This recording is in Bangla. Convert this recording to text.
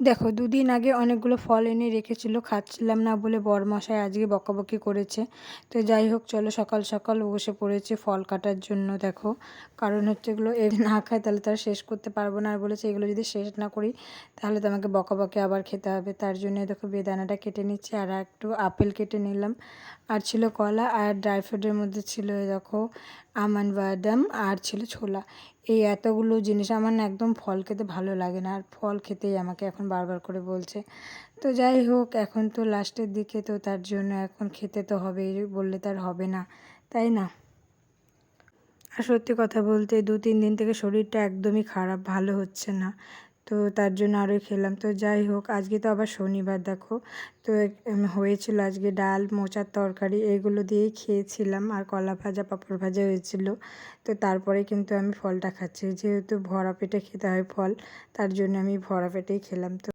দেখো, দুদিন আগে অনেকগুলো ফল এনে রেখেছিল, খাচ্ছিলাম না বলে বরমশাই আজকে বকাবকি করেছে। তো যাই হোক, চলো সকাল সকাল বসে পড়েছে ফল কাটার জন্য। দেখো, কারণ হচ্ছে এগুলো না খায় তাহলে তারা শেষ করতে পারবো না, আর বলেছে এগুলো যদি শেষ না করি তাহলে তো আমাকে বকাবকি আবার খেতে হবে। তার জন্য দেখো বেদানাটা কেটে নিচ্ছি, আর একটু আপেল কেটে নিলাম, আর ছিল কলা, আর ড্রাই ফ্রুটের মধ্যে ছিল দেখো আমন্ড, বাদাম, আর ছিল ছোলা। এই এতগুলো জিনিস আমার না একদম ফল খেতে ভালো লাগে না, আর ফল খেতেই আমাকে এখন বারবার করে বলছে। তো যাই হোক, এখন তো লাস্টের দিকে, তো তার জন্য এখন খেতে তো হবেই, বললে তার হবে না, তাই না? আর সত্যি কথা বলতে 2-3 দিন থেকে শরীরটা একদমই খারাপ, ভালো হচ্ছে না। তো তার জন্য আরও খেলাম। তো যাই হোক, আজকে তো আবার শনিবার দেখো। তো হয়েছিল আজকে ডাল, মোচার তরকারি, এগুলো দিয়েই খেয়েছিলাম, আর কলা ভাজা, পাঁপড় ভাজা হয়েছিল। তো তারপরে কিন্তু আমি ফলটা খাচ্ছি, যেহেতু ভরা পেটে খেতে হয় ফল, তার জন্য আমি ভরা পেটেই খেলাম। তো